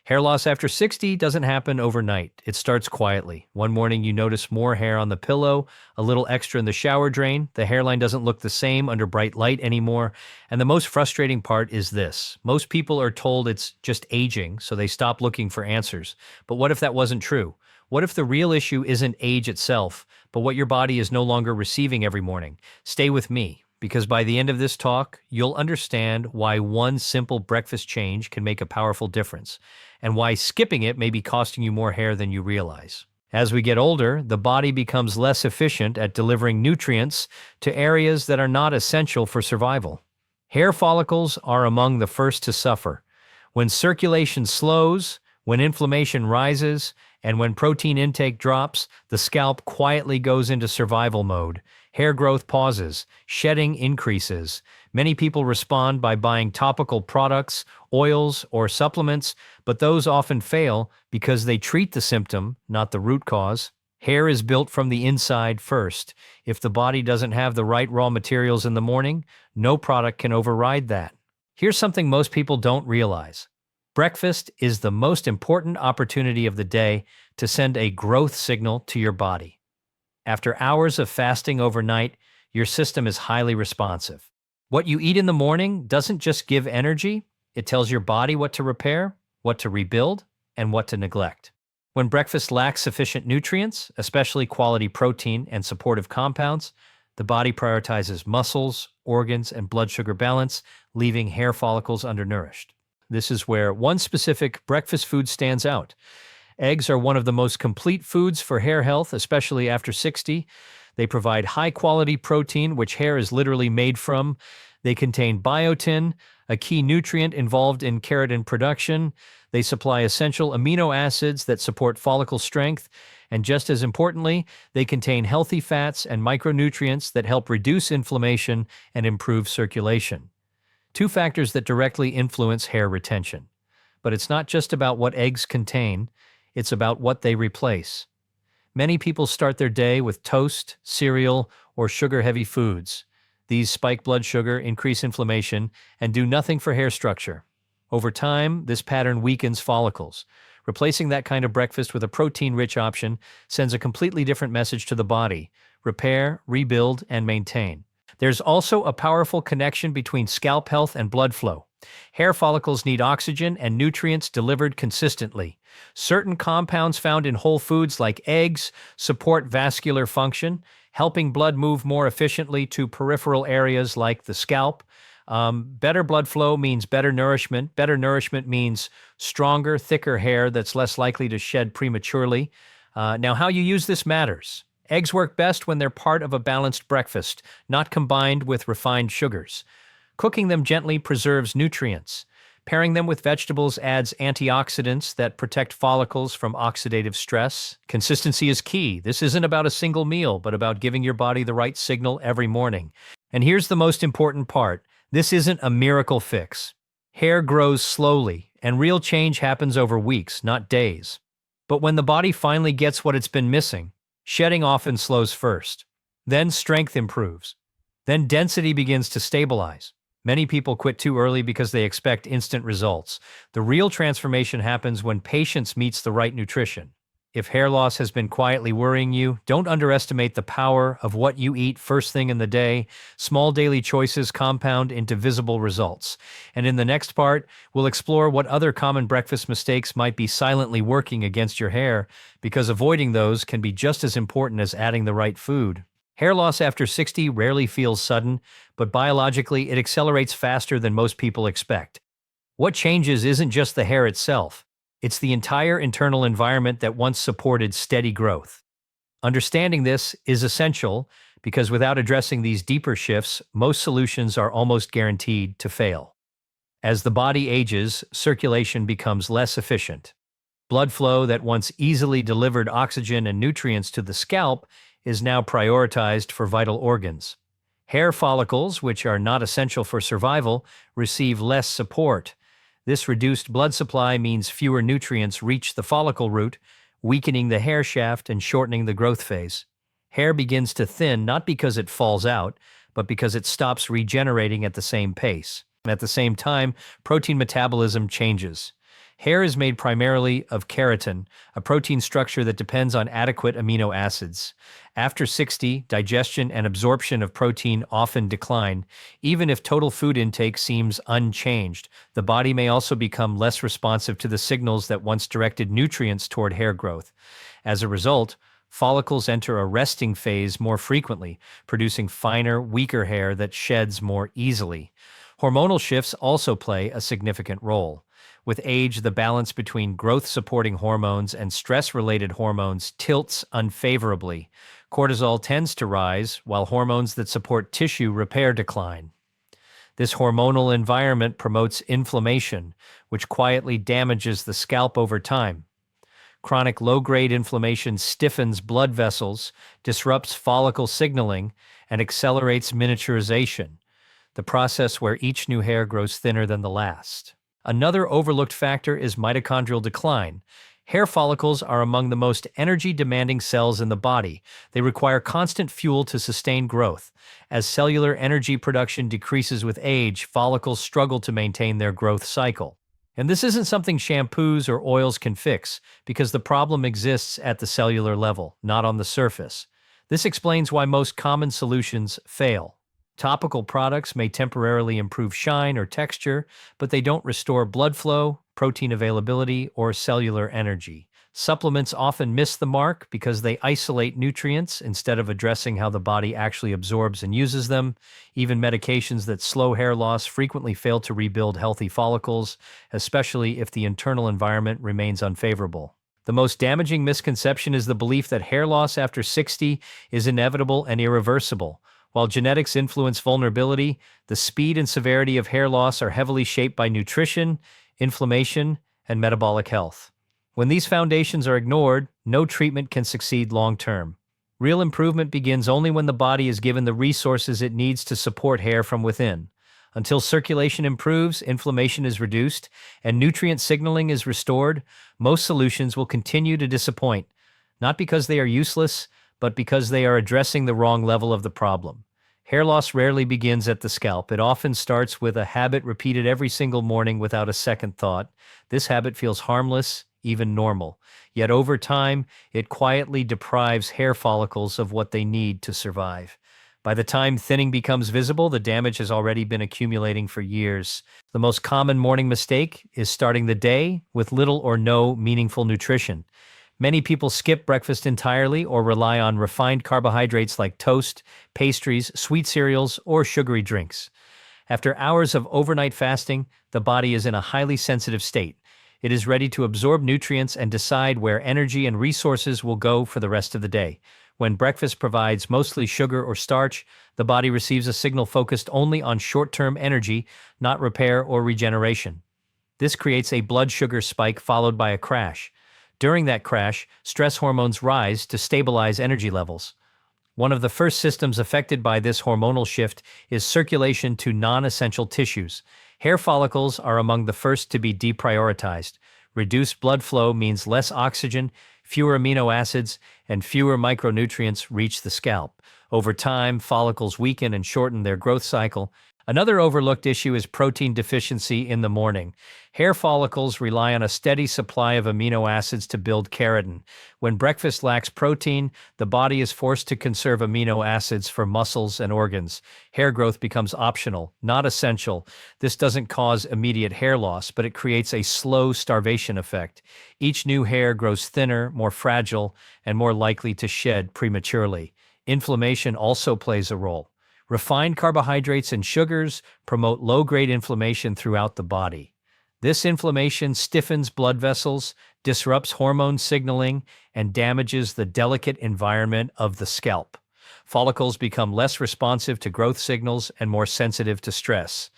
Hair loss after 60 doesn't happen overnight. It starts quietly. One morning you notice more hair on the pillow, a little extra in the shower drain, the hairline doesn't look the same under bright light anymore, and the most frustrating part is this. Most people are told it's just aging, so they stop looking for answers. But what if that wasn't true? What if the real issue isn't age itself, but what your body is no longer receiving every morning? Stay with me, because by the end of this talk, you'll understand why one simple breakfast change can make a powerful difference, and why skipping it may be costing you more hair than you realize. As we get older, the body becomes less efficient at delivering nutrients to areas that are not essential for survival. Hair follicles are among the first to suffer. When circulation slows, when inflammation rises, and when protein intake drops, the scalp quietly goes into survival mode. Hair growth pauses, shedding increases. Many people respond by buying topical products, oils, or supplements, but those often fail because they treat the symptom, not the root cause. Hair is built from the inside first. If the body doesn't have the right raw materials in the morning, no product can override that. Here's something most people don't realize. Breakfast is the most important opportunity of the day to send a growth signal to your body. After hours of fasting overnight, your system is highly responsive. What you eat in the morning doesn't just give energy, it tells your body what to repair, what to rebuild, and what to neglect. When breakfast lacks sufficient nutrients, especially quality protein and supportive compounds, the body prioritizes muscles, organs, and blood sugar balance, leaving hair follicles undernourished. This is where one specific breakfast food stands out. Eggs are one of the most complete foods for hair health, especially after 60. They provide high-quality protein, which hair is literally made from. They contain biotin, a key nutrient involved in keratin production. They supply essential amino acids that support follicle strength. And just as importantly, they contain healthy fats and micronutrients that help reduce inflammation and improve circulation. Two factors that directly influence hair retention. But it's not just about what eggs contain, it's about what they replace. Many people start their day with toast, cereal, or sugar-heavy foods. These spike blood sugar, increase inflammation, and do nothing for hair structure. Over time, this pattern weakens follicles. Replacing that kind of breakfast with a protein-rich option sends a completely different message to the body: repair, rebuild, and maintain. There's also a powerful connection between scalp health and blood flow. Hair follicles need oxygen and nutrients delivered consistently. Certain compounds found in whole foods like eggs support vascular function, helping blood move more efficiently to peripheral areas like the scalp. Better blood flow means better nourishment. Better nourishment means stronger, thicker hair that's less likely to shed prematurely. Now, how you use this matters. Eggs work best when they're part of a balanced breakfast, not combined with refined sugars. Cooking them gently preserves nutrients. Pairing them with vegetables adds antioxidants that protect follicles from oxidative stress. Consistency is key. This isn't about a single meal, but about giving your body the right signal every morning. And here's the most important part. This isn't a miracle fix. Hair grows slowly, and real change happens over weeks, not days. But when the body finally gets what it's been missing, shedding often slows first. Then strength improves. Then density begins to stabilize. Many people quit too early because they expect instant results. The real transformation happens when patience meets the right nutrition. If hair loss has been quietly worrying you, don't underestimate the power of what you eat first thing in the day. Small daily choices compound into visible results. And in the next part, we'll explore what other common breakfast mistakes might be silently working against your hair, because avoiding those can be just as important as adding the right food. Hair loss after 60 rarely feels sudden, but biologically it accelerates faster than most people expect. What changes isn't just the hair itself. It's the entire internal environment that once supported steady growth. Understanding this is essential because without addressing these deeper shifts, most solutions are almost guaranteed to fail. As the body ages, circulation becomes less efficient. Blood flow that once easily delivered oxygen and nutrients to the scalp is now prioritized for vital organs. Hair follicles, which are not essential for survival, receive less support. This reduced blood supply means fewer nutrients reach the follicle root, weakening the hair shaft and shortening the growth phase. Hair begins to thin not because it falls out, but because it stops regenerating at the same pace. At the same time, protein metabolism changes. Hair is made primarily of keratin, a protein structure that depends on adequate amino acids. After 60, digestion and absorption of protein often decline. Even if total food intake seems unchanged, the body may also become less responsive to the signals that once directed nutrients toward hair growth. As a result, follicles enter a resting phase more frequently, producing finer, weaker hair that sheds more easily. Hormonal shifts also play a significant role. With age, the balance between growth-supporting hormones and stress-related hormones tilts unfavorably. Cortisol tends to rise, while hormones that support tissue repair decline. This hormonal environment promotes inflammation, which quietly damages the scalp over time. Chronic low-grade inflammation stiffens blood vessels, disrupts follicle signaling, and accelerates miniaturization, the process where each new hair grows thinner than the last. Another overlooked factor is mitochondrial decline. Hair follicles are among the most energy-demanding cells in the body. They require constant fuel to sustain growth. As cellular energy production decreases with age, follicles struggle to maintain their growth cycle. And this isn't something shampoos or oils can fix, because the problem exists at the cellular level, not on the surface. This explains why most common solutions fail. Topical products may temporarily improve shine or texture, but they don't restore blood flow, protein availability, or cellular energy. Supplements often miss the mark because they isolate nutrients instead of addressing how the body actually absorbs and uses them. Even medications that slow hair loss frequently fail to rebuild healthy follicles, especially if the internal environment remains unfavorable. The most damaging misconception is the belief that hair loss after 60 is inevitable and irreversible. While genetics influence vulnerability, the speed and severity of hair loss are heavily shaped by nutrition, inflammation, and metabolic health. When these foundations are ignored, no treatment can succeed long-term. Real improvement begins only when the body is given the resources it needs to support hair from within. Until circulation improves, inflammation is reduced, and nutrient signaling is restored, most solutions will continue to disappoint, not because they are useless, but because they are addressing the wrong level of the problem. Hair loss rarely begins at the scalp. It often starts with a habit repeated every single morning without a second thought. This habit feels harmless, even normal. Yet over time, it quietly deprives hair follicles of what they need to survive. By the time thinning becomes visible, the damage has already been accumulating for years. The most common morning mistake is starting the day with little or no meaningful nutrition. Many people skip breakfast entirely or rely on refined carbohydrates like toast, pastries, sweet cereals, or sugary drinks. After hours of overnight fasting, the body is in a highly sensitive state. It is ready to absorb nutrients and decide where energy and resources will go for the rest of the day. When breakfast provides mostly sugar or starch, the body receives a signal focused only on short-term energy, not repair or regeneration. This creates a blood sugar spike followed by a crash. During that crash, stress hormones rise to stabilize energy levels. One of the first systems affected by this hormonal shift is circulation to non-essential tissues. Hair follicles are among the first to be deprioritized. Reduced blood flow means less oxygen, fewer amino acids, and fewer micronutrients reach the scalp. Over time, follicles weaken and shorten their growth cycle. Another overlooked issue is protein deficiency in the morning. Hair follicles rely on a steady supply of amino acids to build keratin. When breakfast lacks protein, the body is forced to conserve amino acids for muscles and organs. Hair growth becomes optional, not essential. This doesn't cause immediate hair loss, but it creates a slow starvation effect. Each new hair grows thinner, more fragile, and more likely to shed prematurely. Inflammation also plays a role. Refined carbohydrates and sugars promote low-grade inflammation throughout the body. This inflammation stiffens blood vessels, disrupts hormone signaling, and damages the delicate environment of the scalp. Follicles become less responsive to growth signals and more sensitive to stress.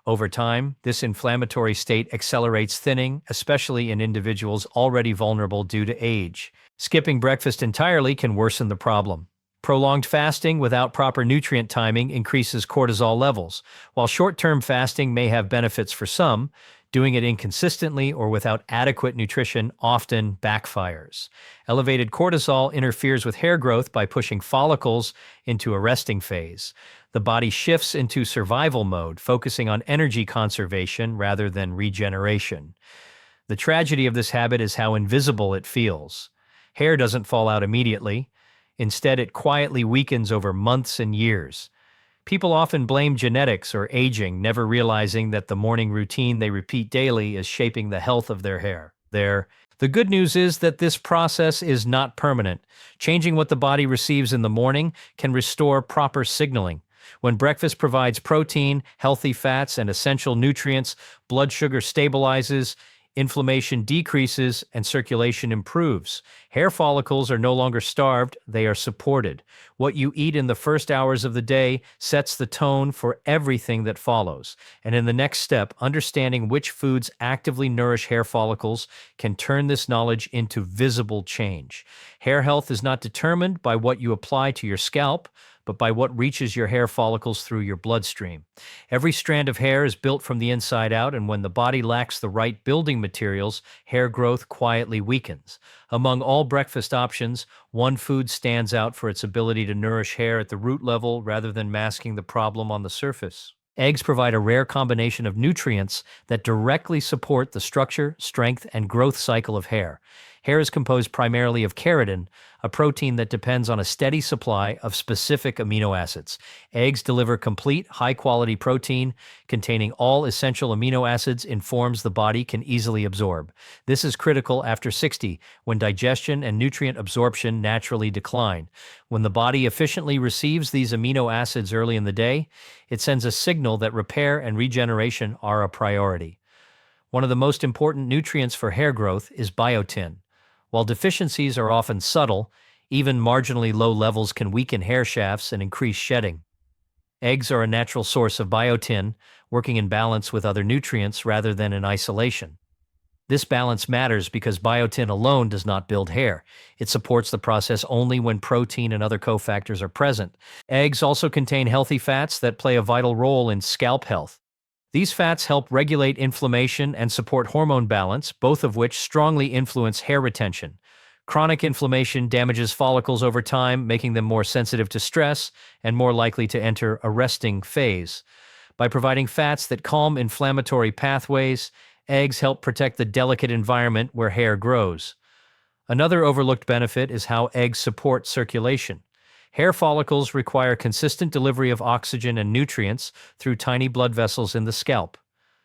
Over time, this inflammatory state accelerates thinning, especially in individuals already vulnerable due to age. Skipping breakfast entirely can worsen the problem. Prolonged fasting without proper nutrient timing increases cortisol levels. While short-term fasting may have benefits for some, doing it inconsistently or without adequate nutrition often backfires. Elevated cortisol interferes with hair growth by pushing follicles into a resting phase. The body shifts into survival mode, focusing on energy conservation rather than regeneration. The tragedy of this habit is how invisible it feels. Hair doesn't fall out immediately. Instead, it quietly weakens over months and years. People often blame genetics or aging, never realizing that the morning routine they repeat daily is shaping the health of their hair. The good news is that this process is not permanent. Changing what the body receives in the morning can restore proper signaling. When breakfast provides protein, healthy fats, and essential nutrients, blood sugar stabilizes, inflammation decreases, and circulation improves. Hair follicles are no longer starved, they are supported. What you eat in the first hours of the day sets the tone for everything that follows. And in the next step, understanding which foods actively nourish hair follicles can turn this knowledge into visible change. Hair health is not determined by what you apply to your scalp, but by what reaches your hair follicles through your bloodstream. Every strand of hair is built from the inside out, and when the body lacks the right building materials, hair growth quietly weakens. Among all breakfast options, one food stands out for its ability to nourish hair at the root level rather than masking the problem on the surface. Eggs provide a rare combination of nutrients that directly support the structure, strength, and growth cycle of hair. Hair is composed primarily of keratin, a protein that depends on a steady supply of specific amino acids. Eggs deliver complete, high-quality protein containing all essential amino acids in forms the body can easily absorb. This is critical after 60, when digestion and nutrient absorption naturally decline. When the body efficiently receives these amino acids early in the day, it sends a signal that repair and regeneration are a priority. One of the most important nutrients for hair growth is biotin. While deficiencies are often subtle, even marginally low levels can weaken hair shafts and increase shedding. Eggs are a natural source of biotin, working in balance with other nutrients rather than in isolation. This balance matters because biotin alone does not build hair. It supports the process only when protein and other cofactors are present. Eggs also contain healthy fats that play a vital role in scalp health. These fats help regulate inflammation and support hormone balance, both of which strongly influence hair retention. Chronic inflammation damages follicles over time, making them more sensitive to stress and more likely to enter a resting phase. By providing fats that calm inflammatory pathways, eggs help protect the delicate environment where hair grows. Another overlooked benefit is how eggs support circulation. Hair follicles require consistent delivery of oxygen and nutrients through tiny blood vessels in the scalp.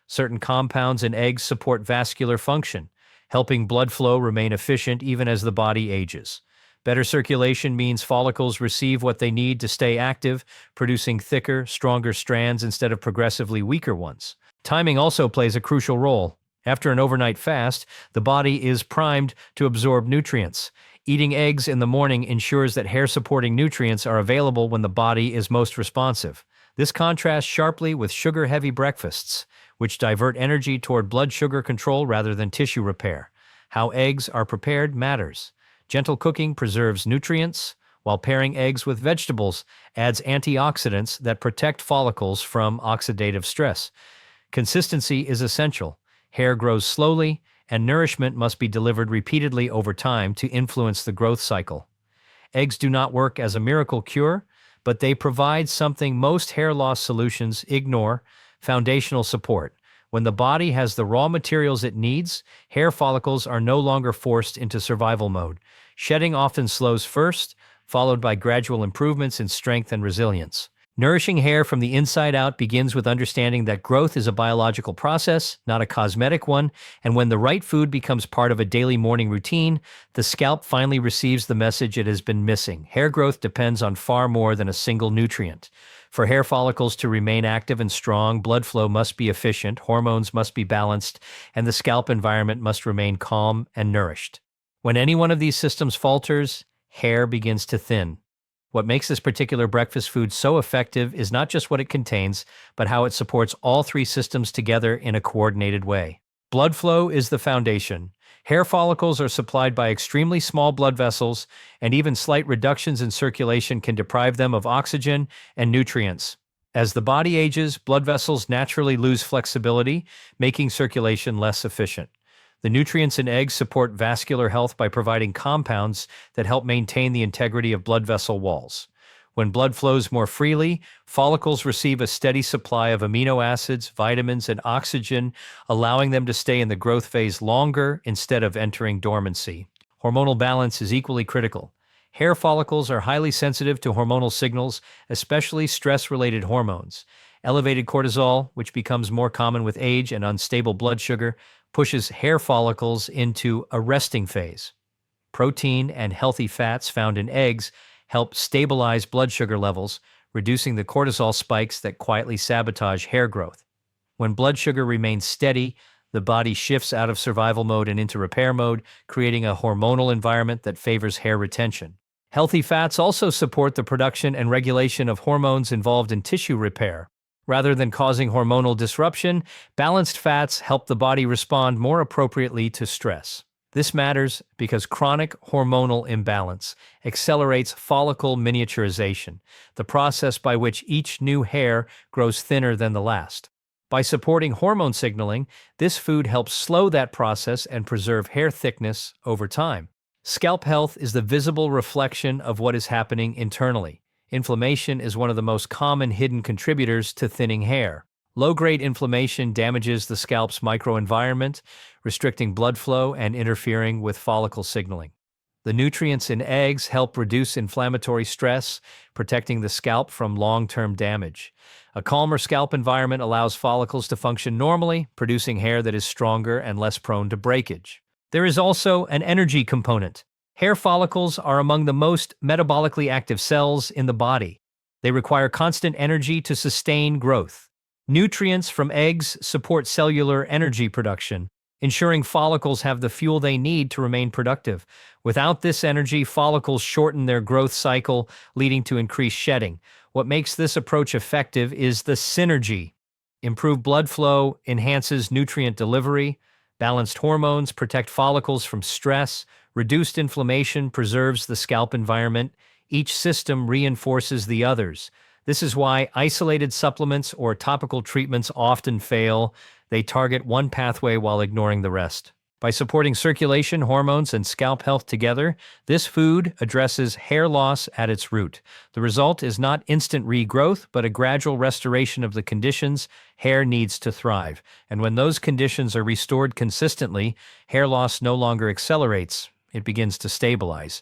Certain compounds in eggs support vascular function, helping blood flow remain efficient even as the body ages. Better circulation means follicles receive what they need to stay active, producing thicker, stronger strands instead of progressively weaker ones. Timing also plays a crucial role. After an overnight fast, the body is primed to absorb nutrients. Eating eggs in the morning ensures that hair-supporting nutrients are available when the body is most responsive. This contrasts sharply with sugar-heavy breakfasts, which divert energy toward blood sugar control rather than tissue repair. How eggs are prepared matters. Gentle cooking preserves nutrients, while pairing eggs with vegetables adds antioxidants that protect follicles from oxidative stress. Consistency is essential. Hair grows slowly, and nourishment must be delivered repeatedly over time to influence the growth cycle. Eggs do not work as a miracle cure, but they provide something most hair loss solutions ignore: foundational support. When the body has the raw materials it needs, hair follicles are no longer forced into survival mode. Shedding often slows first, followed by gradual improvements in strength and resilience. Nourishing hair from the inside out begins with understanding that growth is a biological process, not a cosmetic one, and when the right food becomes part of a daily morning routine, the scalp finally receives the message it has been missing. Hair growth depends on far more than a single nutrient. For hair follicles to remain active and strong, blood flow must be efficient, hormones must be balanced, and the scalp environment must remain calm and nourished. When any one of these systems falters, hair begins to thin. What makes this particular breakfast food so effective is not just what it contains, but how it supports all three systems together in a coordinated way. Blood flow is the foundation. Hair follicles are supplied by extremely small blood vessels, and even slight reductions in circulation can deprive them of oxygen and nutrients. As the body ages, blood vessels naturally lose flexibility, making circulation less efficient. The nutrients in eggs support vascular health by providing compounds that help maintain the integrity of blood vessel walls. When blood flows more freely, follicles receive a steady supply of amino acids, vitamins, and oxygen, allowing them to stay in the growth phase longer instead of entering dormancy. Hormonal balance is equally critical. Hair follicles are highly sensitive to hormonal signals, especially stress-related hormones. Elevated cortisol, which becomes more common with age, and unstable blood sugar, pushes hair follicles into a resting phase. Protein and healthy fats found in eggs help stabilize blood sugar levels, reducing the cortisol spikes that quietly sabotage hair growth. When blood sugar remains steady, the body shifts out of survival mode and into repair mode, creating a hormonal environment that favors hair retention. Healthy fats also support the production and regulation of hormones involved in tissue repair. Rather than causing hormonal disruption, balanced fats help the body respond more appropriately to stress. This matters because chronic hormonal imbalance accelerates follicle miniaturization, the process by which each new hair grows thinner than the last. By supporting hormone signaling, this food helps slow that process and preserve hair thickness over time. Scalp health is the visible reflection of what is happening internally. Inflammation is one of the most common hidden contributors to thinning hair. Low-grade inflammation damages the scalp's microenvironment, restricting blood flow and interfering with follicle signaling. The nutrients in eggs help reduce inflammatory stress, protecting the scalp from long-term damage. A calmer scalp environment allows follicles to function normally, producing hair that is stronger and less prone to breakage. There is also an energy component. Hair follicles are among the most metabolically active cells in the body. They require constant energy to sustain growth. Nutrients from eggs support cellular energy production, ensuring follicles have the fuel they need to remain productive. Without this energy, follicles shorten their growth cycle, leading to increased shedding. What makes this approach effective is the synergy. Improved blood flow enhances nutrient delivery, balanced hormones protect follicles from stress, reduced inflammation preserves the scalp environment. Each system reinforces the others. This is why isolated supplements or topical treatments often fail. They target one pathway while ignoring the rest. By supporting circulation, hormones, and scalp health together, this food addresses hair loss at its root. The result is not instant regrowth, but a gradual restoration of the conditions hair needs to thrive. And when those conditions are restored consistently, hair loss no longer accelerates, it begins to stabilize.